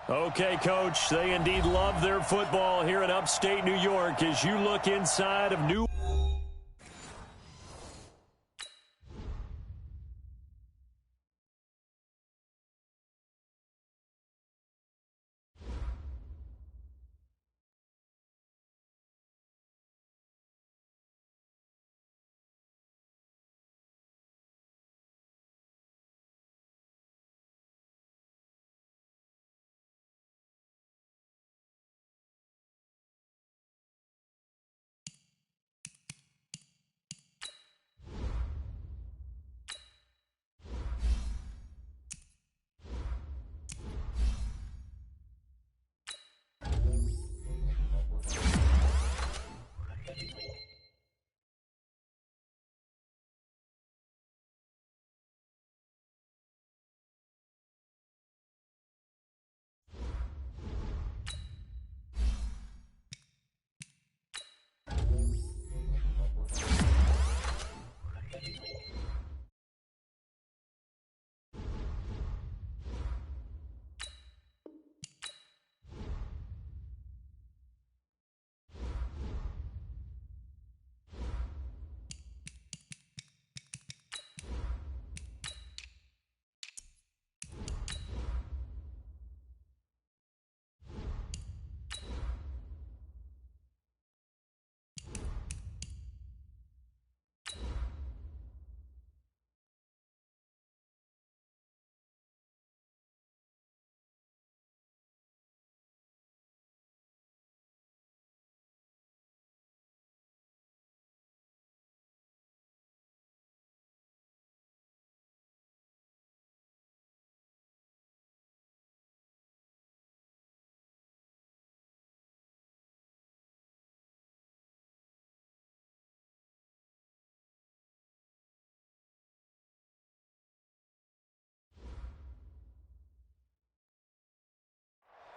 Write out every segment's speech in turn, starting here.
Okay, Coach, they indeed love their football here in upstate New York as you look inside of New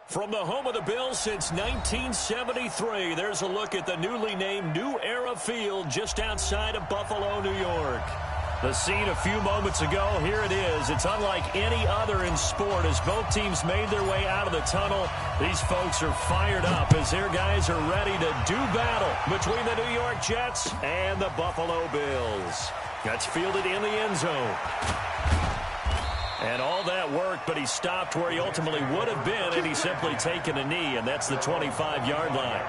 From the home of the Bills since 1973, there's a look at the newly named New Era Field just outside of Buffalo, New York. The scene a few moments ago, here it is. It's unlike any other in sport as both teams made their way out of the tunnel. These folks are fired up as their guys are ready to do battle between the New York Jets and the Buffalo Bills. That's fielded in the end zone. And all that worked, but he stopped where he ultimately would have been had he simply taken a knee, and that's the 25-yard line.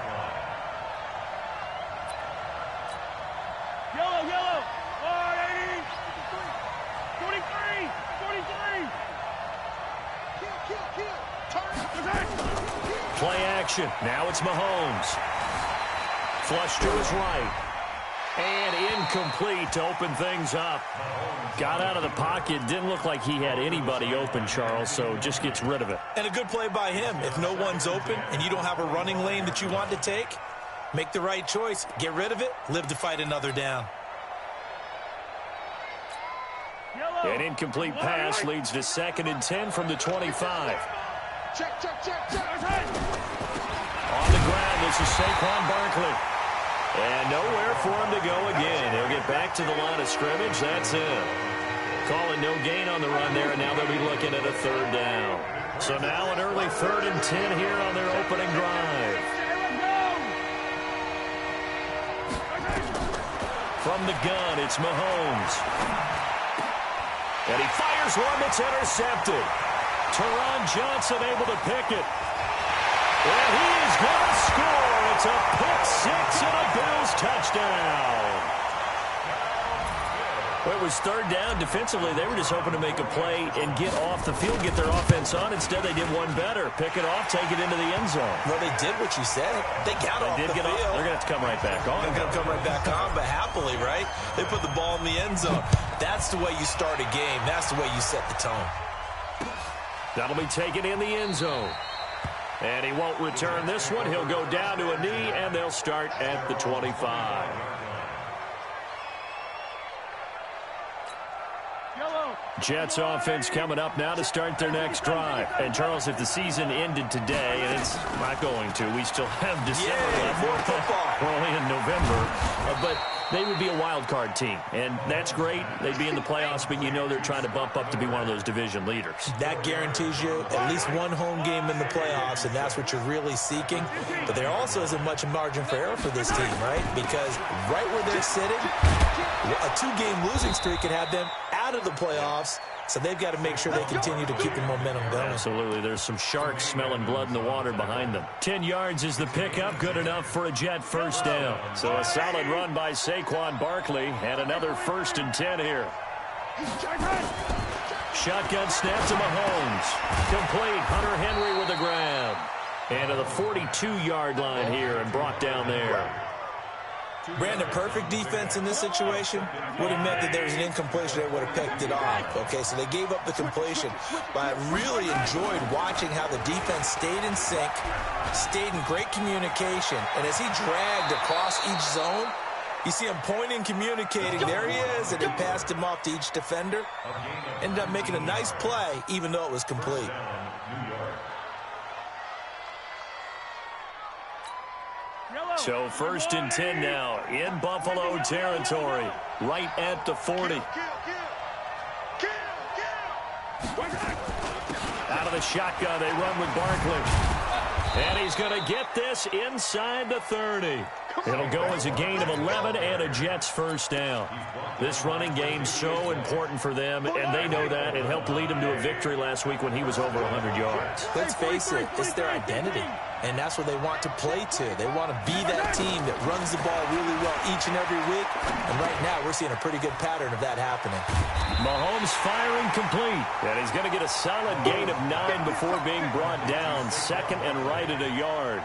Yellow, yellow. 40, 43, 43. Play action. Now it's Mahomes. Flush to his right. And incomplete to open things up. Got out of the pocket. Didn't look like he had anybody open, Charles, so just gets rid of it. And a good play by him. If no one's open and you don't have a running lane that you want to take, make the right choice. Get rid of it. Live to fight another down. An incomplete pass leads to 2nd and 10 from the 25. Check. On the ground, this is Saquon Barkley. And nowhere for him to go again. He'll get back to the line of scrimmage. That's it. Calling no gain on the run there, and now they'll be looking at a 3rd down. So now an early 3rd and 10 here on their opening drive. From the gun, it's Mahomes. And he fires one that's intercepted. Teron Johnson able to pick it. And he is going to score. It's a pick six and a Bills touchdown. Well, it was 3rd down. Defensively, they were just hoping to make a play and get off the field, get their offense on. Instead, they did one better. Pick it off, take it into the end zone. Well, they did what you said. They got off the field. They're going to have to come right back on. They're going to come right back on, but happily, right? They put the ball in the end zone. That's the way you start a game. That's the way you set the tone. That'll be taken in the end zone. And he won't return this one. He'll go down to a knee, and they'll start at the 25. Jets offense coming up now to start their next drive. And, Charles, if the season ended today, and it's not going to, we still have December left. More football. We're only in November. But they would be a wild card team, and that's great. They'd be in the playoffs, but you know they're trying to bump up to be one of those division leaders. That guarantees you at least one home game in the playoffs, and that's what you're really seeking. But there also isn't much margin for error for this team, right? Because right where they're sitting, a two-game losing streak could have them out of the playoffs, so they've got to make sure they continue to keep the momentum going. Absolutely. There's some sharks smelling blood in the water behind them. 10 yards is the pickup. Good enough for a Jet first down. So a solid run by Saquon Barkley, and another 1st and 10 here. Shotgun snap to Mahomes. Complete. Hunter Henry with a grab. And to the 42-yard line here and brought down there. Brandon, perfect defense in this situation would have meant that there was an incompletion that would have picked it off. Okay, so they gave up the completion. But I really enjoyed watching how the defense stayed in sync, stayed in great communication. And as he dragged across each zone, you see him pointing, communicating. There he is, and he passed him off to each defender. Ended up making a nice play, even though it was complete. So 1st and 10 now in Buffalo territory, right at the 40. Out of the shotgun, they run with Barkley. And he's going to get this inside the 30. It'll go as a gain of 11 and a Jets first down. This running game's so important for them, and they know that. It helped lead them to a victory last week when he was over 100 yards. Let's face it, it's their identity, and that's what they want to play to. They want to be that team that runs the ball really well each and every week, and right now we're seeing a pretty good pattern of that happening. Mahomes firing complete, and he's going to get a solid gain of 9 before being brought down. 2nd and right at a yard.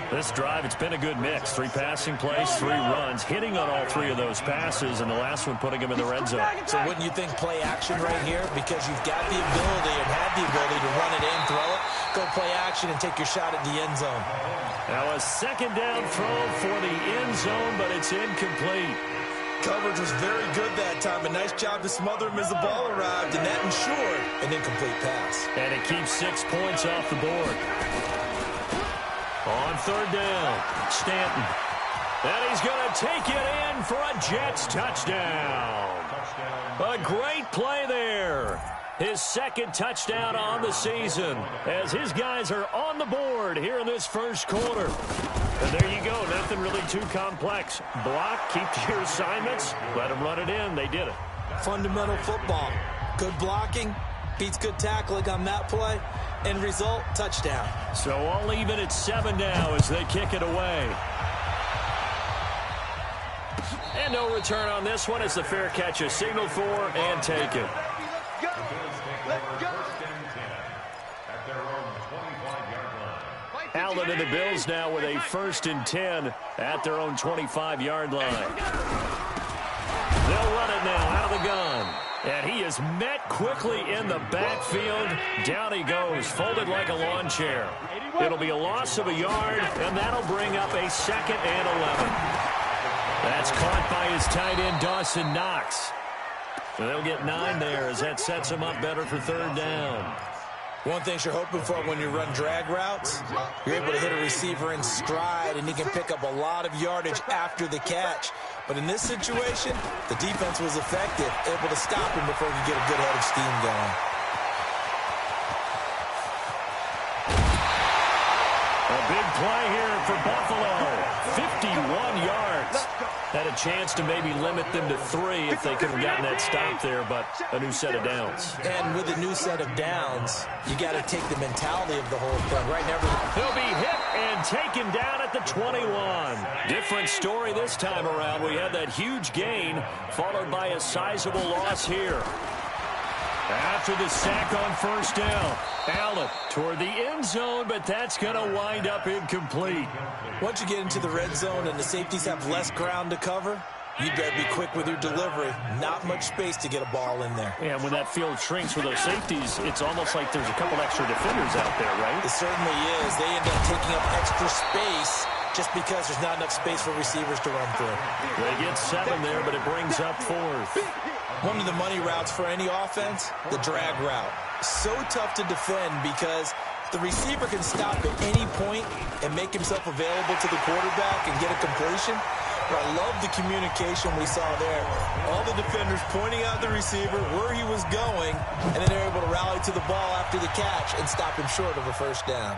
This drive, it's been a good mix. 3 passing plays, 3 runs, hitting on all 3 of those passes, and the last one putting him in the red zone. So wouldn't you think play action right here? Because you've got the ability and have the ability to run it in, throw it, go play action, and take your shot at the end zone. Now a 2nd down throw for the end zone, but it's incomplete. Coverage was very good that time. A nice job to smother him as the ball arrived, and that ensured an incomplete pass. And it keeps 6 points off the board. On 3rd down, Stanton. And he's going to take it in for a Jets touchdown. A great play there. His 2nd touchdown on the season as his guys are on the board here in this first quarter. And there you go. Nothing really too complex. Block, keep to your assignments, let them run it in. They did it. Fundamental football. Good blocking, beats good tackling on that play. End result, touchdown. So all even at 7 now as they kick it away. And no return on this one as the fair catch is signaled for and taken. Allen and the Bills now with a 1st and 10 at their own 25-yard line. They'll run it now out of the gun. And he is met quickly in the backfield. Down he goes, folded like a lawn chair. It'll be a loss of a yard, and that'll bring up a 2nd and 11. That's caught by his tight end, Dawson Knox. So they'll get 9 there as that sets him up better for 3rd down. One thing you're hoping for when you run drag routes, you're able to hit a receiver in stride, and he can pick up a lot of yardage after the catch. But in this situation, the defense was effective, able to stop him before he could get a good head of steam going. A big play here for Buffalo. 51 yards. Had a chance to maybe limit them to 3 if they could have gotten that stop there, but a new set of downs. And with a new set of downs, you got to take the mentality of the whole thing. Right now, he'll be hit and taken down at the 21. Different story this time around. We had that huge gain followed by a sizable loss here. After the sack on 1st down, Allen toward the end zone, but that's going to wind up incomplete. Once you get into the red zone and the safeties have less ground to cover, you better be quick with your delivery. Not much space to get a ball in there. Yeah, when that field shrinks with those safeties, it's almost like there's a couple extra defenders out there, right? It certainly is. They end up taking up extra space just because there's not enough space for receivers to run through. They get 7 there, but it brings up 4th. One of the money routes for any offense, the drag route. So tough to defend because the receiver can stop at any point and make himself available to the quarterback and get a completion. But I love the communication we saw there. All the defenders pointing out the receiver, where he was going, and then they're able to rally to the ball after the catch and stop him short of a first down.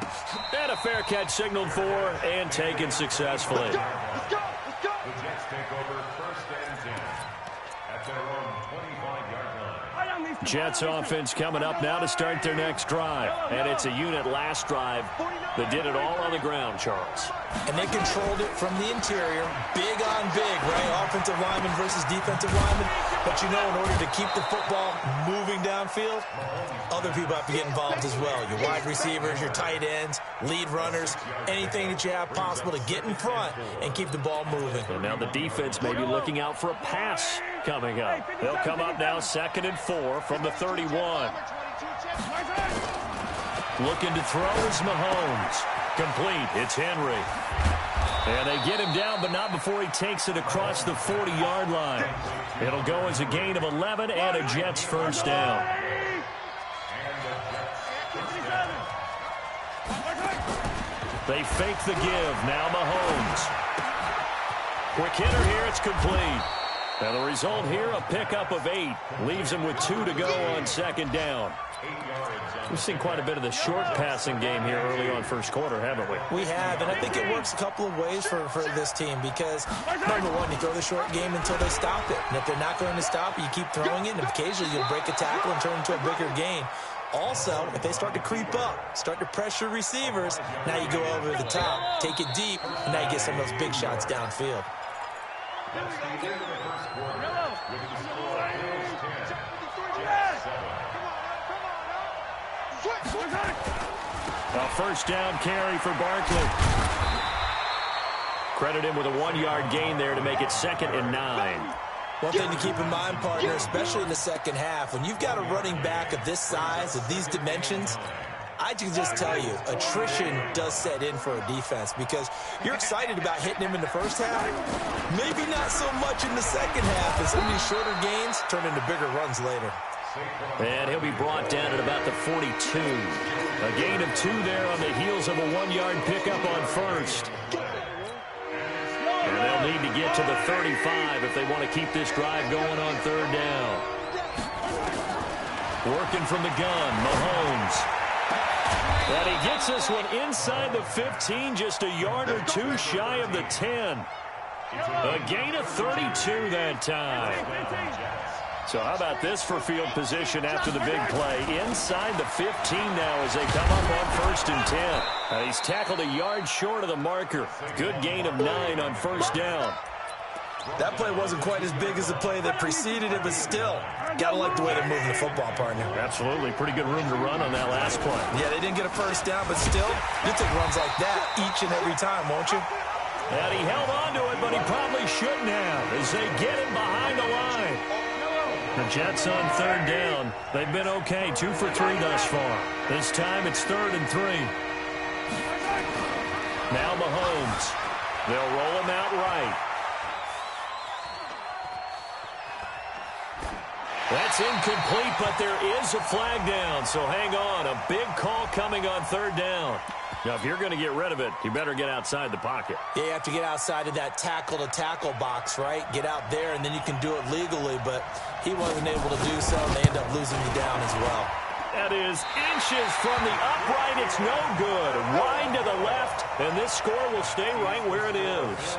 And a fair catch signaled for and taken successfully. Let's go. Let's go. Let's go. The Jets take over 1st and 10 at their own 25-yard line. Jets offense coming up now to start their next drive. And it's a unit last drive that did it all on the ground, Charles. And they controlled it from the interior. Big on big, right? Offensive lineman versus defensive lineman. But you know, in order to keep the football moving downfield, other people have to get involved as well. Your wide receivers, your tight ends, lead runners, anything that you have possible to get in front and keep the ball moving. And now the defense may be looking out for a pass coming up. They'll come up now 2nd and 4 from the 31. Looking to throw is Mahomes. Complete. It's Henry. And they get him down, but not before he takes it across the 40-yard line. It'll go as a gain of 11 and a Jets first down. They fake the give. Now Mahomes. Quick hitter here. It's complete. And the result here, a pickup of 8. Leaves him with 2 to go on 2nd down. We've seen quite a bit of the short passing game here early on first quarter, haven't we? We have, and I think it works a couple of ways for this team because, number one, you throw the short game until they stop it. And if they're not going to stop it, you keep throwing it, and occasionally you'll break a tackle and turn it into a bigger gain. Also, if they start to creep up, start to pressure receivers, now you go over the top, take it deep, and now you get some of those big shots downfield. A first down carry for Barkley. Credit him with a 1-yard gain there to make it 2nd and 9. One thing to keep in mind, partner, especially in the second half, when you've got a running back of this size, of these dimensions, I can just tell you, attrition does set in for a defense because you're excited about hitting him in the first half. Maybe not so much in the second half, and some of these shorter gains turn into bigger runs later. And he'll be brought down at about the 42. A gain of 2 there on the heels of a 1-yard pickup on first. And they'll need to get to the 35 if they want to keep this drive going on 3rd down. Working from the gun, Mahomes. And he gets this one inside the 15, just a yard or 2 shy of the 10. A gain of 32 that time. So how about this for field position after the big play? Inside the 15 now as they come up on 1st and 10. He's tackled a yard short of the marker. Good gain of 9 on 1st down. That play wasn't quite as big as the play that preceded it, but still, gotta like the way they're moving the football, partner. Absolutely. Pretty good room to run on that last play. Yeah, they didn't get a first down, but still, you take runs like that each and every time, won't you? And he held on to it, but he probably shouldn't have as they get him behind the line. The Jets on 3rd down. They've been okay, 2 for 3 thus far. This time it's 3rd and 3. Now Mahomes. They'll roll him out right. That's incomplete, but there is a flag down, so hang on. A big call coming on 3rd down. Now, if you're going to get rid of it, you better get outside the pocket. Yeah, you have to get outside of that tackle-to-tackle box, right? Get out there, and then you can do it legally, but he wasn't able to do so, and they end up losing the down as well. That is inches from the upright. It's no good. Wide to the left, and this score will stay right where it is.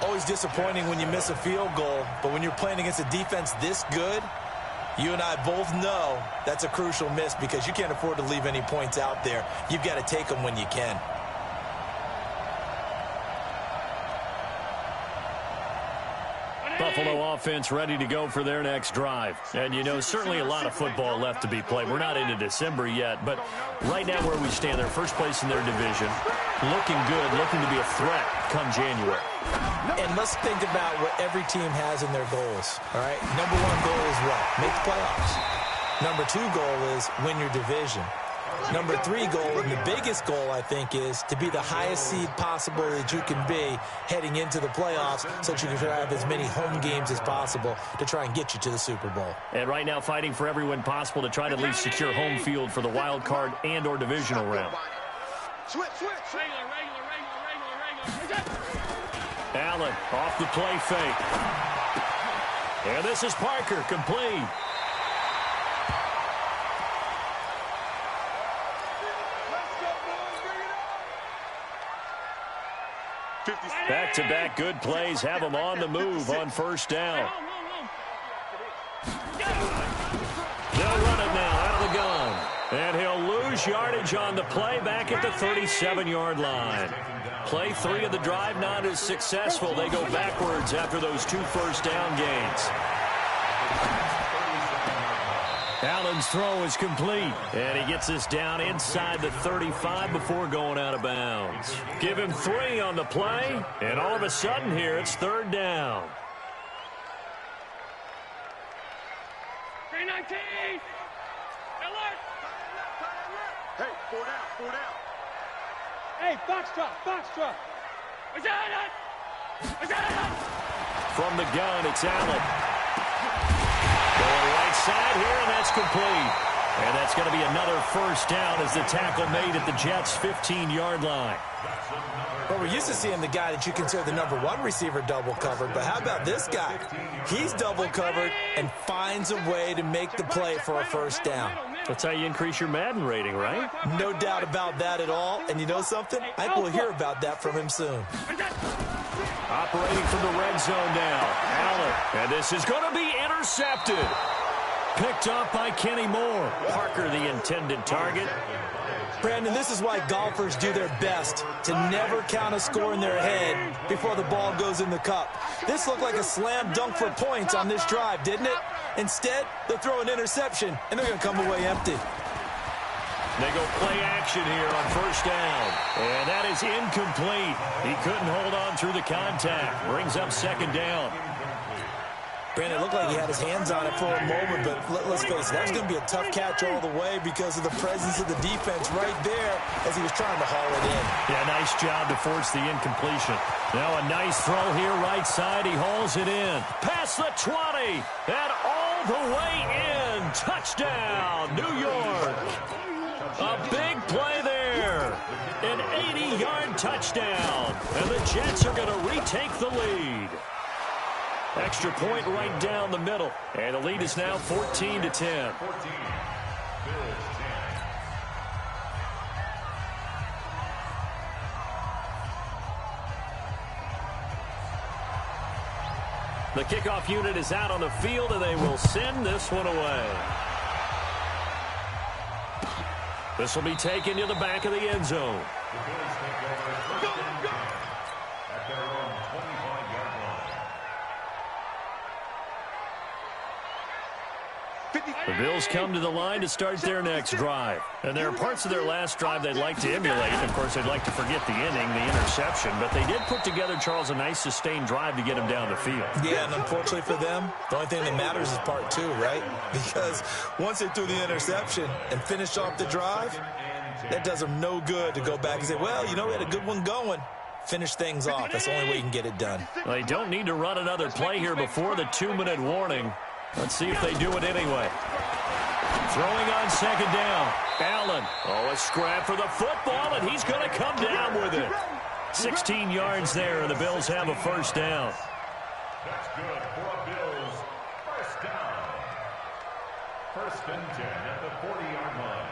Always disappointing when you miss a field goal, but when you're playing against a defense this good, you and I both know that's a crucial miss because you can't afford to leave any points out there. You've got to take them when you can. Buffalo offense ready to go for their next drive. And, you know, certainly a lot of football left to be played. We're not into December yet, but right now where we stand, they're first place in their division. Looking good, looking to be a threat come January. And let's think about what every team has in their goals, all right? Number 1 goal is what? Make the playoffs. Number 2 goal is win your division. Number 3 goal, and the biggest goal, I think, is to be the highest seed possible that you can be heading into the playoffs so that you can try to have as many home games as possible to try and get you to the Super Bowl. And right now fighting for every win possible to try to at least secure home field for the wild card and or divisional round. Switch. Regular. Allen off the play fake. And this is Parker, complete. Back-to-back good plays have them on the move on first down. They'll run it now out of the gun. And he'll lose yardage on the play back at the 37-yard line. Play 3 of the drive not as successful. They go backwards after those 2 first down gains. Allen's throw is complete, and he gets this down inside the 35 before going out of bounds. Give him 3 on the play, and all of a sudden here it's 3rd down. 319. Alert. Hey, 4 down. Hey, box truck. From the gun, it's Allen. Going right side here, and that's complete. And that's going to be another first down as the tackle made at the Jets' 15-yard line. Well, we're used to seeing the guy that you consider the number 1 receiver double covered, but how about this guy? He's double covered and finds a way to make the play for a first down. That's how you increase your Madden rating, right? No doubt about that at all. And you know something? I think we'll hear about that from him soon. Operating from the red zone now. Allen. And this is going to be intercepted. Picked up by Kenny Moore. Parker, the intended target. Brandon, this is why golfers do their best to never count a score in their head before the ball goes in the cup. This looked like a slam dunk for points on this drive, didn't it? Instead, they'll throw an interception, and they're going to come away empty. They go play action here on first down. And that is incomplete. He couldn't hold on through the contact. Brings up 2nd down. Brandon, it looked like he had his hands on it for a moment, but let's face it, that's going to be a tough catch all the way because of the presence of the defense right there as he was trying to haul it in. Yeah, nice job to force the incompletion. Now a nice throw here right side. He hauls it in. Past the 20. And all the way in. Touchdown, New York. A big play there. An 80-yard touchdown. And the Jets are going to retake the lead. Extra point right down the middle. And the lead is now 14-10. 14. Bills 10. The kickoff unit is out on the field, and they will send this one away. This will be taken to the back of the end zone. The Bills take over first and 10 at their own 25-yard line. The Bills come to the line to start their next drive. And there are parts of their last drive they'd like to emulate. Of course, they'd like to forget the inning, the interception. But they did put together, Charles, a nice sustained drive to get him down the field. Yeah, and unfortunately for them, the only thing that matters is part 2, right? Because once they threw the interception and finished off the drive, that does them no good to go back and say, well, you know, we had a good one going. Finish things off. That's the only way you can get it done. Well, they don't need to run another play here before the 2-minute warning. Let's see if they do it anyway. Throwing on 2nd down. Allen. Oh, a scrap for the football, and he's going to come down with it. 16 yards there, and the Bills have a first down. That's good for a Bills first down. 1st and 10 at the 40-yard line.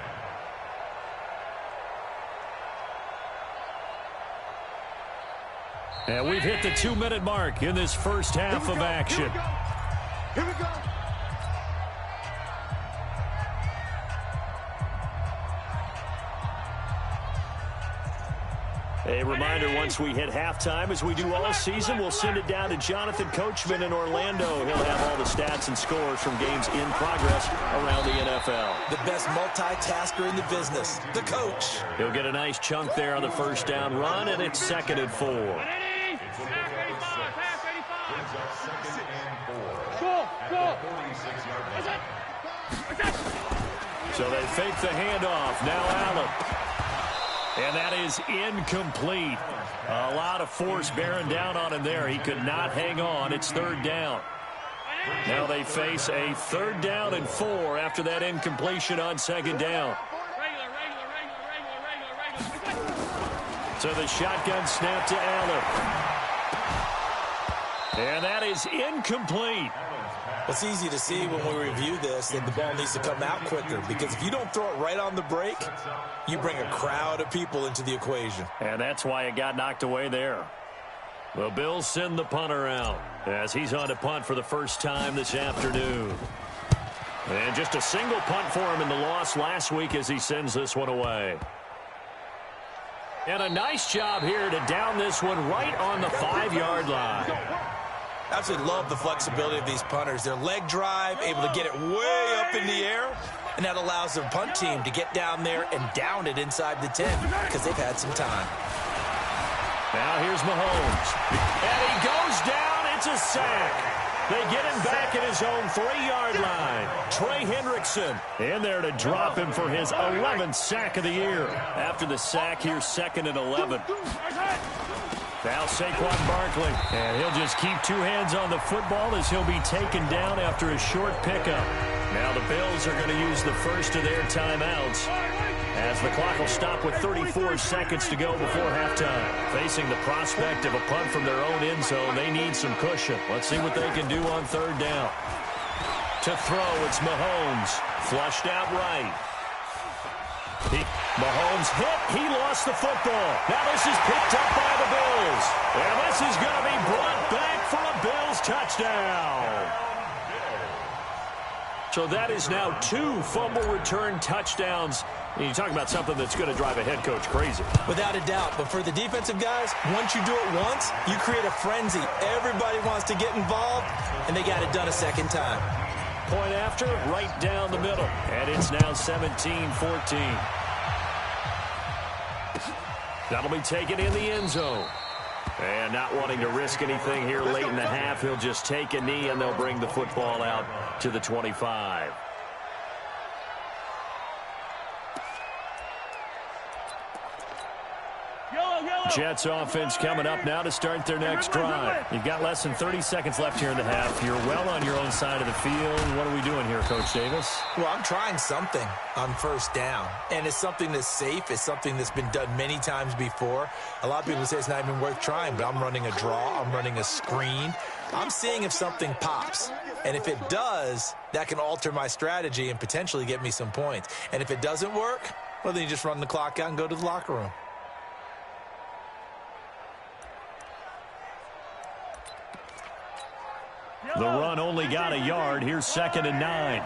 And we've hit the 2-minute mark in this first half of action. Here we go. A reminder, once we hit halftime, as we do all season, we'll send it down to Jonathan Coachman in Orlando. He'll have all the stats and scores from games in progress around the NFL. The best multitasker in the business, the coach. He'll get a nice chunk there on the first down run, and it's 2nd and 4. Brings up 2nd and 4. Go. At the 46-yard line. So they fake the handoff. Now Allen. And that is incomplete. A lot of force bearing down on him there. He could not hang on. It's third down. Now they face a 3rd down and 4 after that incompletion on 2nd down. So the shotgun snap to Allen. And that is incomplete. It's easy to see when we review this that the ball needs to come out quicker, because if you don't throw it right on the break, you bring a crowd of people into the equation. And that's why it got knocked away there. The Bills send the punter out as he's on to punt for the first time this afternoon. And just a single punt for him in the loss last week as he sends this one away. And a nice job here to down this one right on the 5-yard line. Absolutely love the flexibility of these punters. Their leg drive, able to get it way up in the air, and that allows their punt team to get down there and down it inside the 10 because they've had some time. Now here's Mahomes. And he goes down. It's a sack. They get him back at his own 3-yard line. Trey Hendrickson in there to drop him for his 11th sack of the year. After the sack, here's 2nd and 11. Now Saquon Barkley, and he'll just keep 2 hands on the football as he'll be taken down after a short pickup. Now the Bills are going to use the first of their timeouts as the clock will stop with 34 seconds to go before halftime. Facing the prospect of a punt from their own end zone, they need some cushion. Let's see what they can do on 3rd down. To throw, it's Mahomes. Flushed out right. Mahomes hit. He lost the football. Now this is picked up by the Bills. And this is going to be brought back for a Bills touchdown. So that is now 2 fumble return touchdowns. And you talk about something that's going to drive a head coach crazy. Without a doubt. But for the defensive guys, once you do it once, you create a frenzy. Everybody wants to get involved, and they got it done a second time. Point after, right down the middle. And it's now 17-14. That'll be taken in the end zone. And not wanting to risk anything here late in the half, he'll just take a knee, and they'll bring the football out to the 25. Jets offense coming up now to start their next drive. You've got less than 30 seconds left here in the half. You're well on your own side of the field. What are we doing here, Coach Davis? Well, I'm trying something on 1st down, and it's something that's safe. It's something that's been done many times before. A lot of people say it's not even worth trying, but I'm running a draw. I'm running a screen. I'm seeing if something pops, and if it does, that can alter my strategy and potentially get me some points. And if it doesn't work, well, then you just run the clock out and go to the locker room. The run only got a yard. Here's 2nd and 9. Mike's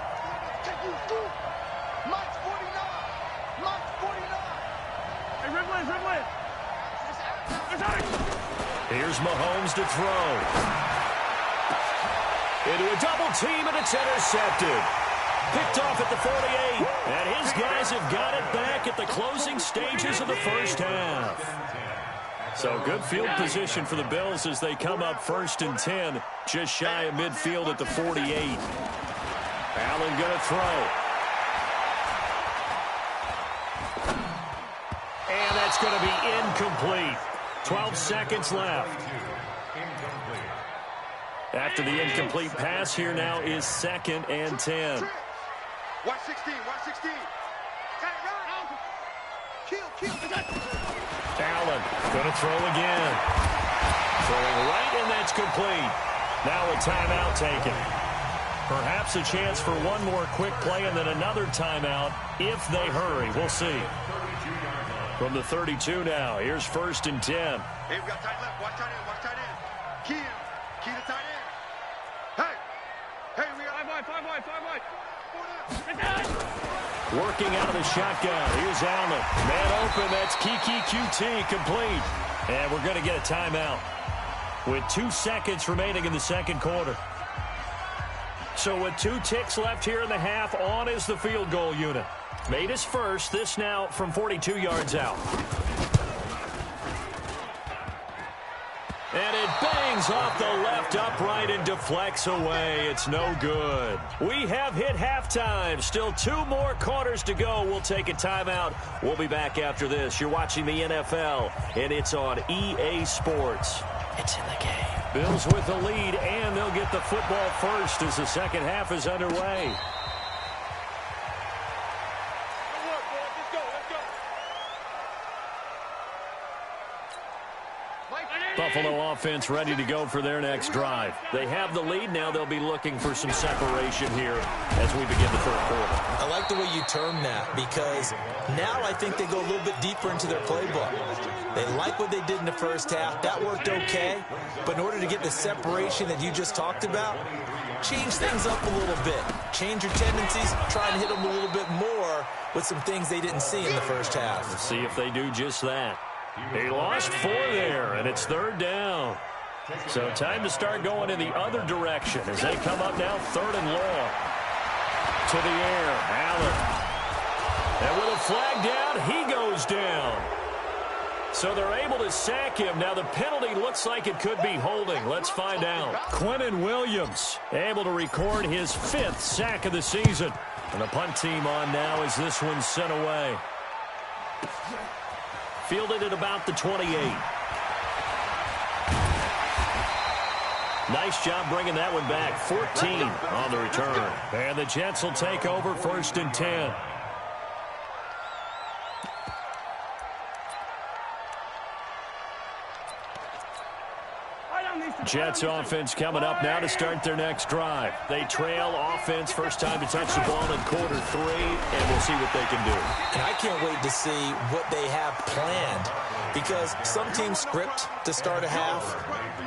49. Mike's 49. Hey, Ridley. Here's Mahomes to throw. Into a double team, and it's intercepted. Picked off at the 48. And his guys have got it back at the closing stages of the first half. So good field position for the Bills as they come up 1st and 10, just shy of midfield at the 48. Allen going to throw. And that's going to be incomplete. 12 seconds left. After the incomplete pass, here now is 2nd and 10. 116. Allen going to throw again. Throwing right, and that's complete. Now a timeout taken. Perhaps a chance for one more quick play and then another timeout if they hurry. We'll see. From the 32 now, here's 1st and 10. Hey, we got tight left. Watch tight end. Key to tight end. Hey, we got 5 wide. Working out of the shotgun. Here's Allen. Man open. That's Kiki QT complete. And we're going to get a timeout with 2 seconds remaining in the second quarter. So with 2 ticks left here in the half, on is the field goal unit. Made his first. This now from 42 yards out. And it bangs off the left upright and deflects away. It's no good. We have hit halftime. Still 2 more quarters to go. We'll take a timeout. We'll be back after this. You're watching the NFL, and it's on EA Sports. It's in the game. Bills with the lead, and they'll get the football first as the second half is underway. Buffalo offense ready to go for their next drive. They have the lead. Now they'll be looking for some separation here as we begin the third quarter. I like the way you term that because now I think they go a little bit deeper into their playbook. They like what they did in the first half. That worked okay. But in order to get the separation that you just talked about, change things up a little bit. Change your tendencies. Try and hit them a little bit more with some things they didn't see in the first half. Let's see if they do just that. He lost 4 there, and it's third down. So time to start going in the other direction as they come up now 3rd and long. To the air, Allen. And with a flag down, he goes down. So they're able to sack him. Now the penalty looks like it could be holding. Let's find out. Quinnen Williams able to record his 5th sack of the season. And the punt team on now as this one's sent away. Fielded at about the 28. Nice job bringing that one back. 14 on the return. And the Jets will take over 1st and 10. Jets offense coming up now to start their next drive. They trail offense, first time to touch the ball in quarter 3, and we'll see what they can do. And I can't wait to see what they have planned because some teams script to start a half.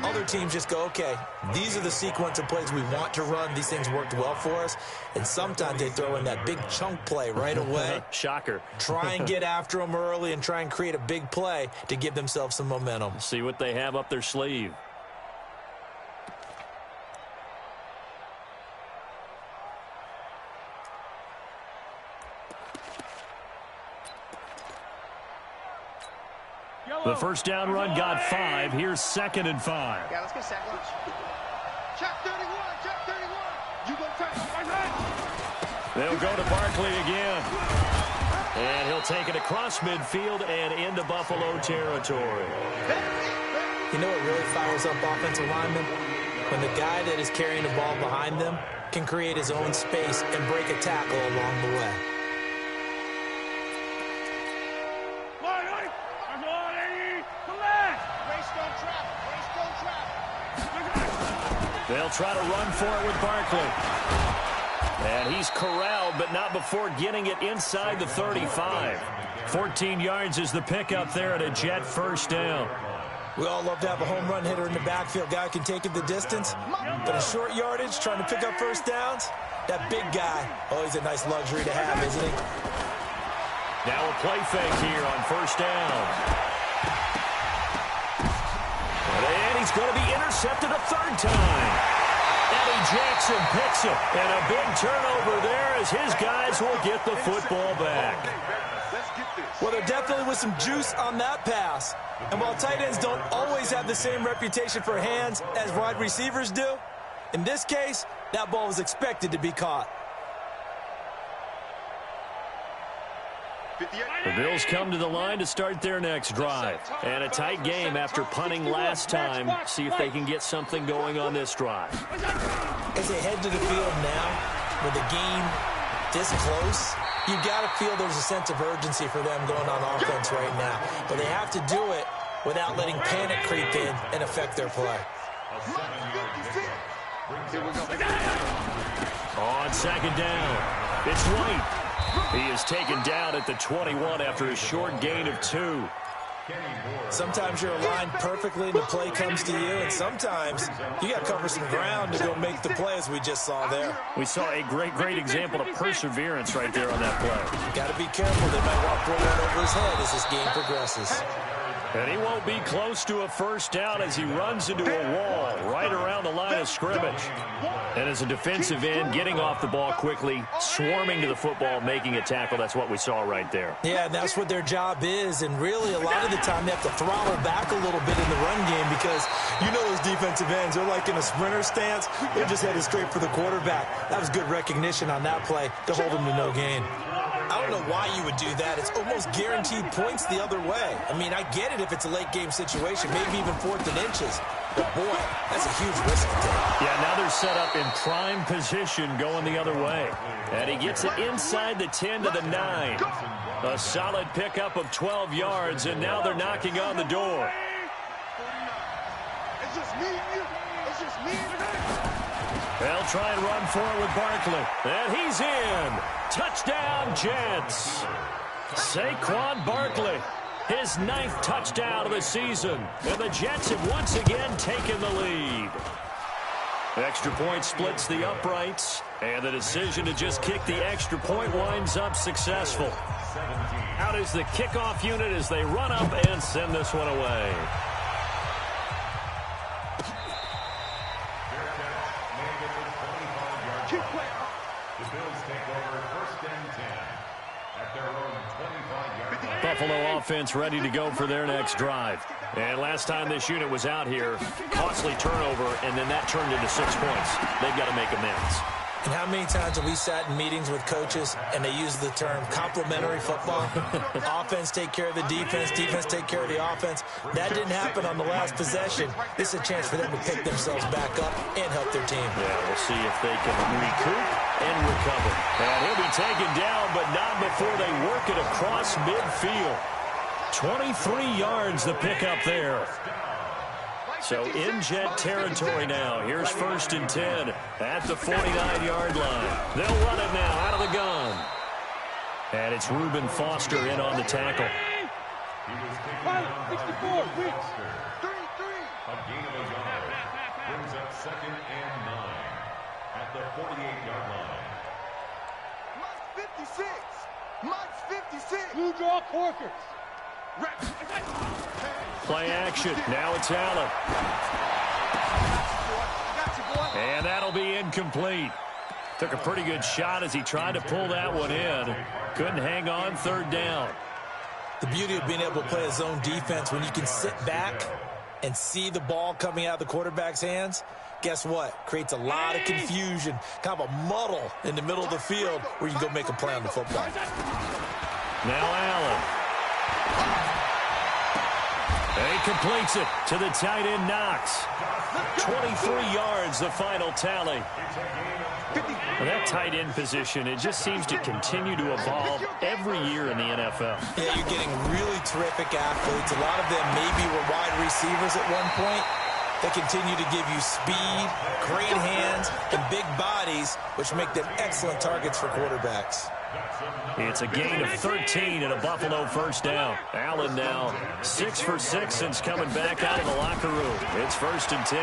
Other teams just go, okay, these are the sequence of plays we want to run. These things worked well for us. And sometimes they throw in that big chunk play right away. Shocker. Try and get after them early and try and create a big play to give themselves some momentum. See what they have up their sleeve. The first down run got 5. Here's 2nd and 5. Yeah, let's get sack lunch. Check 31, check 31. You go first. They'll go to Barkley again. And he'll take it across midfield and into Buffalo territory. You know what really fires up offensive linemen? When the guy that is carrying the ball behind them can create his own space and break a tackle along the way. They'll try to run for it with Barkley. And he's corralled, but not before getting it inside the 35. 14 yards is the pickup there at a Jet first down. We all love to have a home run hitter in the backfield. Guy can take it the distance. But in short yardage, trying to pick up first downs, that big guy, always a nice luxury to have, isn't he? Now a play fake here on first down. And he's going to be intercepted a 3rd time. Eddie Jackson picks it. And a big turnover there as his guys will get the football back. Well, there definitely was some juice on that pass. And while tight ends don't always have the same reputation for hands as wide receivers do, in this case, that ball was expected to be caught. The Bills come to the line to start their next drive. And a tight game after punting last time. See if they can get something going on this drive. As they head to the field now, with the game this close, you've got to feel there's a sense of urgency for them going on offense right now. But they have to do it without letting panic creep in and affect their play. On 2nd down, it's White. He is taken down at the 21 after a short gain of 2. Sometimes you're aligned perfectly and the play comes to you, and sometimes you got to cover some ground to go make the play, as we just saw there. We saw a great example of perseverance right there on that play. Got to be careful. They might walk one over his head as this game progresses. And he won't be close to a first down as he runs into a wall right around the line of scrimmage. And as a defensive end, getting off the ball quickly, swarming to the football, making a tackle, that's what we saw right there. Yeah, and that's what their job is. And really, a lot of the time, they have to throttle back a little bit in the run game because you know those defensive ends, they're like in a sprinter stance. They're just headed straight for the quarterback. That was good recognition on that play to hold him to no gain. I don't know why you would do that. It's almost guaranteed points the other way. I mean, I get it if it's a late game situation, maybe even 4th and inches. But, boy, that's a huge risk to take. Yeah, now they're set up in prime position going the other way. And he gets it inside the 10 to the 9. A solid pickup of 12 yards, and now they're knocking on the door. It's just me and you. It's just me and you. They'll try and run for it with Barkley. And he's in. Touchdown, Jets. Saquon Barkley, his 9th touchdown of the season. And the Jets have once again taken the lead. Extra point splits the uprights. And the decision to just kick the extra point winds up successful. Out is the kickoff unit as they run up and send this one away. Buffalo offense ready to go for their next drive. And last time this unit was out here, costly turnover, and then that turned into 6 points. They've got to make amends. And how many times have we sat in meetings with coaches and they use the term complementary football? Offense take care of the defense, defense take care of the offense. That didn't happen on the last possession. This is a chance for them to pick themselves back up and help their team. Yeah, we'll see if they can recoup and recover. And he'll be taken down, but not before they work it across midfield. 23 yards the pickup there. So in Jet territory now. Here's 1st and 10 at the 49-yard line. They'll run it now out of the gun. And it's Reuben Foster in on the tackle. 64, quick. 3. A gain of a yard. Brings up 2nd and 9 at the 48-yard line. Mike's 56. Mike's 56. Blue draw Corkers. Play action. Now it's Allen. And that'll be incomplete. Took a pretty good shot as he tried to pull that one in. Couldn't hang on 3rd down. The beauty of being able to play a zone defense when you can sit back and see the ball coming out of the quarterback's hands, guess what? Creates a lot of confusion, kind of a muddle in the middle of the field where you can go make a play on the football. Now Allen. And he completes it to the tight end Knox. 23 yards, the final tally. And that tight end position, it just seems to continue to evolve every year in the NFL. Yeah, you're getting really terrific athletes. A lot of them maybe were wide receivers at one point. They continue to give you speed, great hands, and big bodies, which make them excellent targets for quarterbacks. It's a gain of 13 and a Buffalo first down. Allen now 6 for 6 since coming back out of the locker room. It's 1st and 10.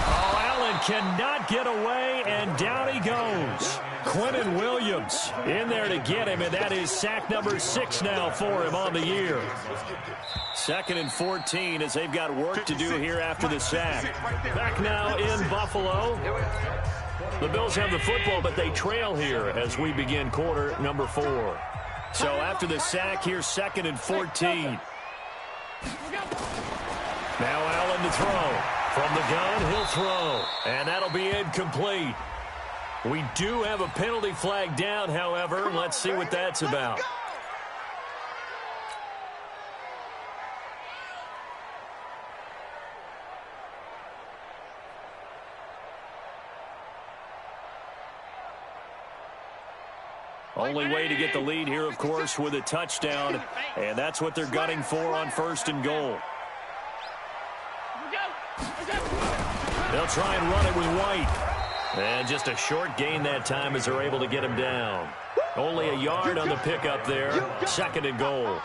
Oh, Allen cannot get away, and down he goes. Quinnen Williams in there to get him, and that is sack number 6 now for him on the year. 2nd and 14 as they've got work to do here after the sack. Back now in Buffalo. The Bills have the football, but they trail here as we begin quarter number 4. So after the sack, here's 2nd and 14. Now Allen to throw. From the gun, he'll throw. And that'll be incomplete. We do have a penalty flag down, however. Let's see what that's about. Only way to get the lead here, of course, with a touchdown. And that's what they're gunning for on 1st and goal. They'll try and run it with White. And just a short gain that time as they're able to get him down. Only a yard on the pickup there. 2nd and goal.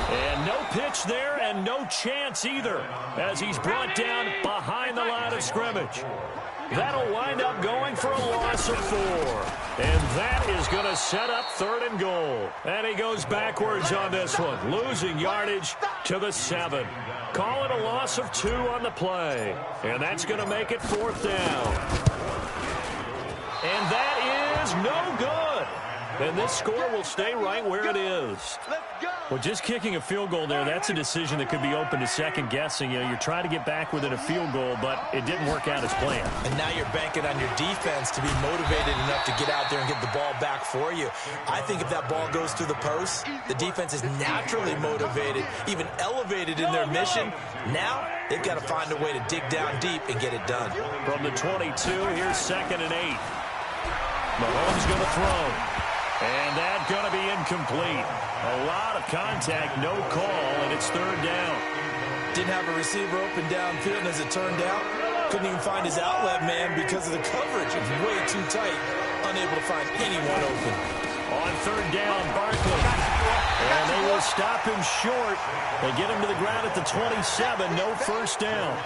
And no pitch there and no chance either as he's brought down behind the line of scrimmage. That'll wind up going for a loss of 4. And that is going to set up 3rd and goal. And he goes backwards on this one, losing yardage to the 7. Call it a loss of 2 on the play. And that's going to make it 4th down. And that is no good. And this score will stay right where it is. Well, just kicking a field goal there, that's a decision that could be open to second guessing. You know, you're trying to get back within a field goal, but it didn't work out as planned. And now you're banking on your defense to be motivated enough to get out there and get the ball back for you. I think if that ball goes through the post, the defense is naturally motivated, even elevated in their mission. Now they've got to find a way to dig down deep and get it done. From the 22, here's 2nd and 8. Mahomes going to throw. And that's going to be incomplete. A lot of contact, no call, and it's 3rd down. Didn't have a receiver open downfield, and as it turned out, couldn't even find his outlet man because of the coverage. It's way too tight, unable to find anyone open. On 3rd down, Barkley. And they will stop him short. They get him to the ground at the 27, no 1st down.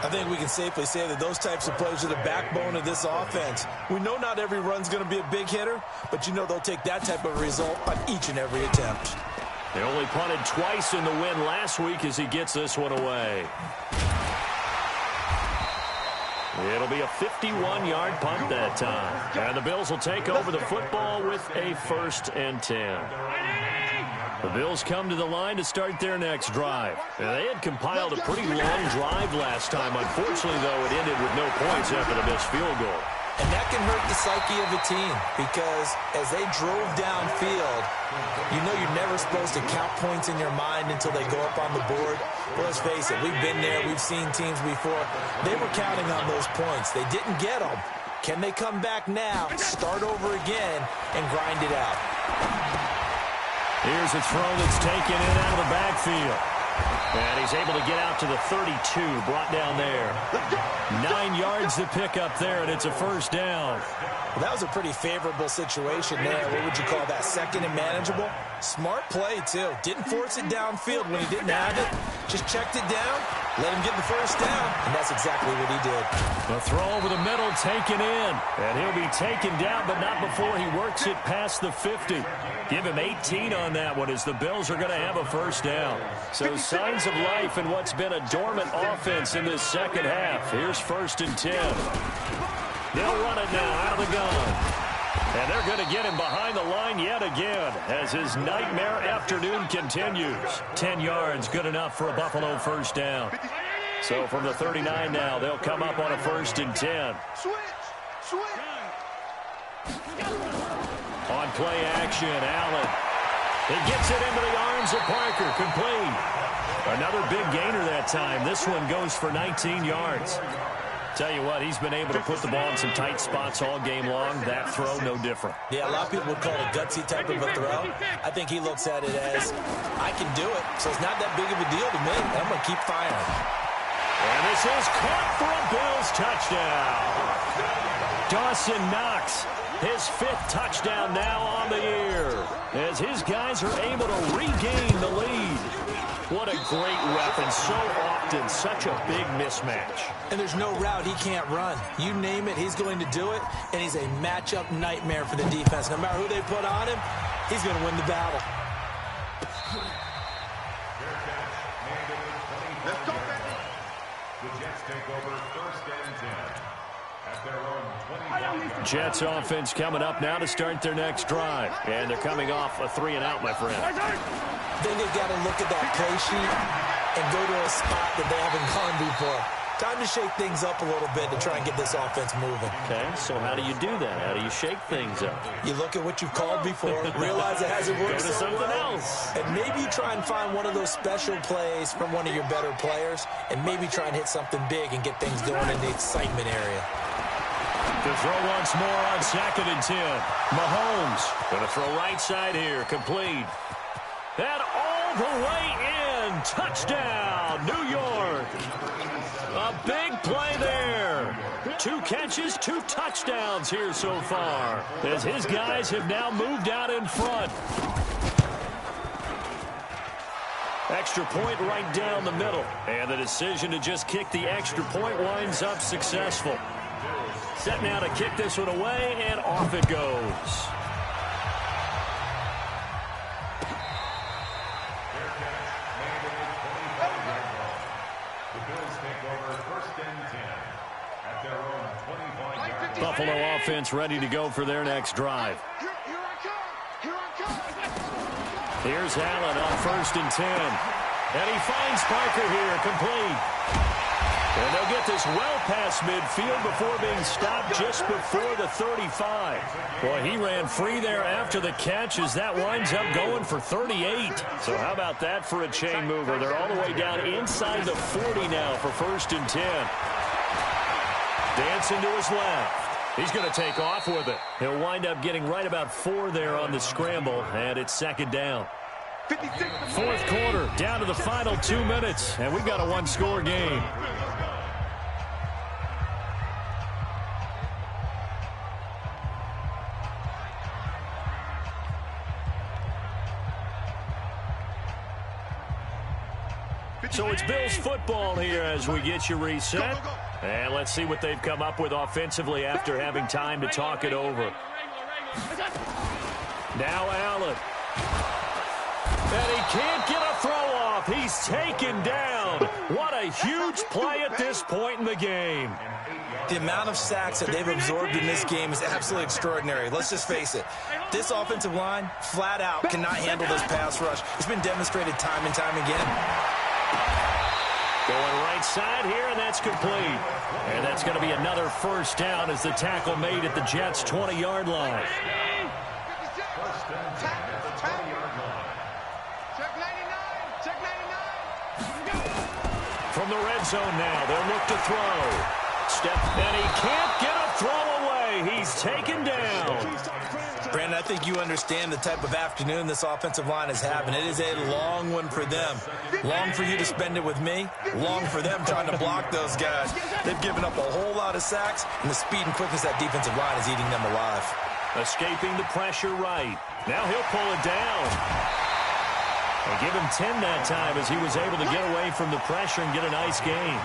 I think we can safely say that those types of plays are the backbone of this offense. We know not every run's going to be a big hitter, but you know they'll take that type of result on each and every attempt. They only punted twice in the win last week as he gets this one away. It'll be a 51-yard punt that time. And the Bills will take over the football with a 1st and 10. The Bills come to the line to start their next drive. Now, they had compiled a pretty long drive last time. Unfortunately, though, it ended with no points after the missed field goal. And that can hurt the psyche of the team because as they drove downfield, you know you're never supposed to count points in your mind until they go up on the board. But let's face it, we've been there. We've seen teams before. They were counting on those points. They didn't get them. Can they come back now, start over again, and grind it out? Here's a throw that's taken in out of the backfield. And he's able to get out to the 32, brought down there. 9 yards to pick up there, and it's a 1st down. Well, that was a pretty favorable situation there. What would you call that, 2nd and manageable? Smart play, too. Didn't force it downfield when he didn't have it. Just checked it down, let him get the 1st down, and that's exactly what he did. The throw over the middle taken in, and he'll be taken down, but not before he works it past the 50. Give him 18 on that one as the Bills are going to have a 1st down. So signs of life in what's been a dormant offense in this second half. Here's 1st and 10. They'll run it now out of the gun. And they're going to get him behind the line yet again as his nightmare afternoon continues. 10 yards, good enough for a Buffalo 1st down. So from the 39 now, they'll come up on a 1st and 10. Switch. On play action, Allen. He gets it into the arms of Parker, complete. Another big gainer that time. This one goes for 19 yards. Tell you what, he's been able to put the ball in some tight spots all game long. That throw, no different. Yeah, a lot of people would call it a gutsy type of a throw. I think he looks at it as, I can do it, so it's not that big of a deal to me. I'm going to keep firing. And this is caught for a Bills touchdown. Dawson Knox, his 5th touchdown now on the year, as his guys are able to regain the lead. What a great weapon. So often, such a big mismatch. And there's no route he can't run. You name it, he's going to do it, and he's a matchup nightmare for the defense. No matter who they put on him, he's going to win the battle. Let's go, baby. The Jets take over 1st and 10 at their own 21. Jets offense coming up now to start their next drive. And they're coming off a 3-and-out, my friend. I think they've got to look at that play sheet and go to a spot that they haven't gone before. Time to shake things up a little bit to try and get this offense moving. Okay, so how do you do that? How do you shake things up? You look at what you've called before, realize it hasn't worked Go to so something well, else. and maybe you try and find one of those special plays from one of your better players, and maybe try and hit something big and get things going in the excitement area. To throw once more on 2nd and 10. Mahomes going to throw right side here, complete. And all the way in. Touchdown, New York. A big play there. 2 catches, 2 touchdowns here so far, as his guys have now moved out in front. Extra point right down the middle. And the decision to just kick the extra point winds up successful. Set now to kick this one away, and off it goes. Buffalo offense ready to go for their next drive. Here's Allen on 1st and 10. And he finds Parker here, complete. And they'll get this well past midfield before being stopped just before the 35. Boy, he ran free there after the catch as that winds up going for 38. So how about that for a chain mover? They're all the way down inside the 40 now for 1st and 10. Dancing to his left. He's going to take off with it. He'll wind up getting right about 4 there on the scramble, and it's 2nd down. 4th quarter, down to the final 2 minutes, and we've got a one-score game. So it's Bills football here as we get you reset. And let's see what they've come up with offensively after having time to talk it over. Now Allen. And he can't get a throw off. He's taken down. What a huge play at this point in the game. The amount of sacks that they've absorbed in this game is absolutely extraordinary. Let's just face it. This offensive line, flat out, cannot handle this pass rush. It's been demonstrated time and time again. Going right side here, and that's complete. And that's going to be another 1st down as the tackle made at the Jets' 20-yard line. From the red zone now, they'll look to throw. And he can't get a throw away. He's taken down. Brandon, I think you understand the type of afternoon this offensive line is having. It is a long one for them. Long for you to spend it with me. Long for them trying to block those guys. They've given up a whole lot of sacks, and the speed and quickness that defensive line is eating them alive. Escaping the pressure right. Now he'll pull it down. They give him 10 that time as he was able to get away from the pressure and get a nice gain.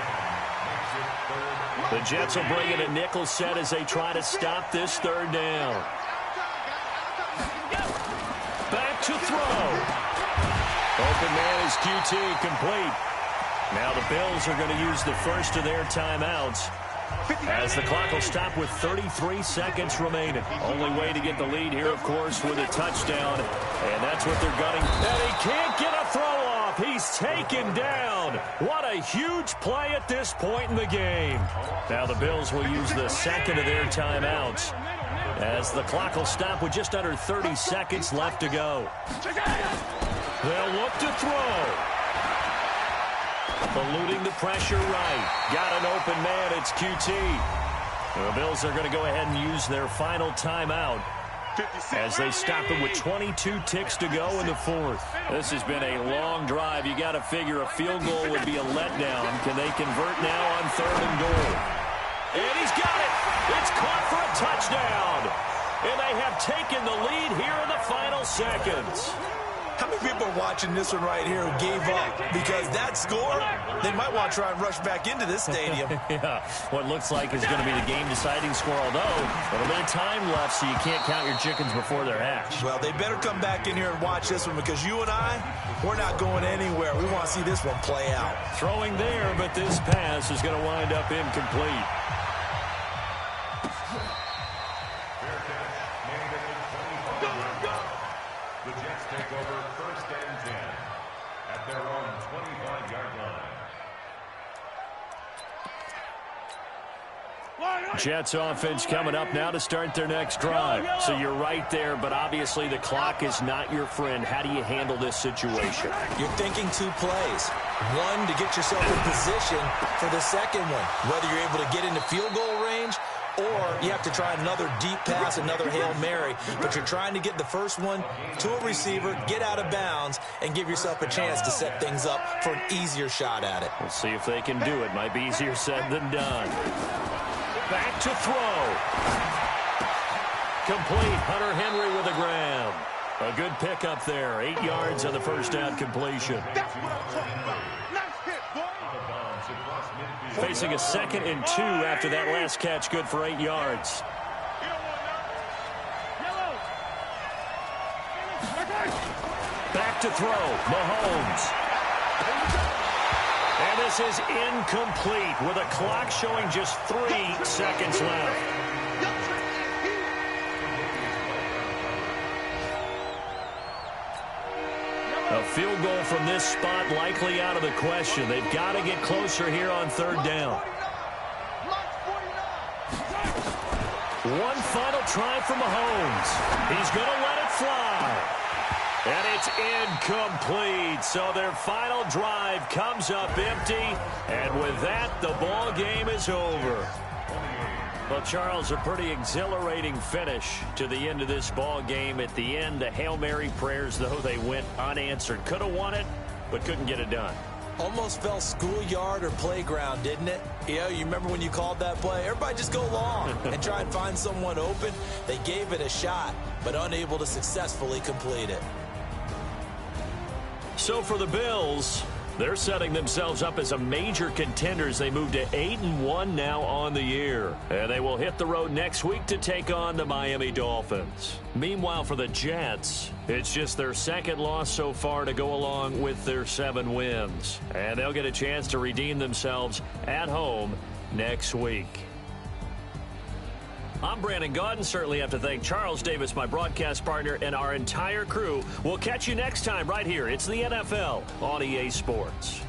The Jets will bring in a nickel set as they try to stop this 3rd down. Back to throw. Open man is QT, complete. Now the Bills are going to use the first of their timeouts as the clock will stop with 33 seconds remaining. Only way to get the lead here, of course, with a touchdown, and that's what they're gunning. And he can't get a throw off. He's taken down. What a huge play at this point in the game. Now the Bills will use the 2nd of their timeouts as the clock will stop with just under 30 seconds left to go. They'll look to throw. Eluding the pressure right. Got an open man. It's QT. The Bills are going to go ahead and use their final timeout as they stop it with 22 ticks to go in the 4th. This has been a long drive. You got to figure a field goal would be a letdown. Can they convert now on 3rd and goal? And he's got it. It's caught for a touchdown. And they have taken the lead here in the final seconds. How many people are watching this one right here who gave up? Because that score, they might want to try and rush back into this stadium. Yeah, what looks like is going to be the game-deciding score, although a little bit of time left, so you can't count your chickens before they're hatched. Well, they better come back in here and watch this one because you and I, we're not going anywhere. We want to see this one play out. Throwing there, but this pass is going to wind up incomplete. The Jets take over 1st and 10 at their own 25-yard line. Jets offense coming up now to start their next drive. So you're right there, but obviously the clock is not your friend. How do you handle this situation? You're thinking 2 plays. One, to get yourself in position for the second one. Whether you're able to get into field goal range or you have to try another deep pass, another Hail Mary. But you're trying to get the first one to a receiver, get out of bounds, and give yourself a chance to set things up for an easier shot at it. We'll see if they can do it. Might be easier said than done. Back to throw. Complete. Hunter Henry with a grab. A good pickup there. 8 yards on the first down completion. That's what I'm talking about. Nice hit, boy. Facing a 2nd and 2 after that last catch, good for 8 yards. Back to throw, Mahomes. And this is incomplete with a clock showing just 3 seconds left. A field goal from this spot likely out of the question. They've got to get closer here on 3rd down. One final try for Mahomes. He's going to let it fly. And it's incomplete. So their final drive comes up empty. And with that, the ball game is over. Well, Charles, a pretty exhilarating finish to the end of this ball game. At the end, the Hail Mary prayers, though, they went unanswered. Could have won it, but couldn't get it done. Almost felt schoolyard or playground, didn't it? You remember when you called that play? Everybody just go long and try and find someone open. They gave it a shot, but unable to successfully complete it. So for the Bills, they're setting themselves up as a major contender as they move to 8-1 now on the year. And they will hit the road next week to take on the Miami Dolphins. Meanwhile, for the Jets, it's just their 2nd loss so far to go along with their 7 wins. And they'll get a chance to redeem themselves at home next week. I'm Brandon Gaudin. Certainly have to thank Charles Davis, my broadcast partner, and our entire crew. We'll catch you next time right here. It's the NFL on EA Sports.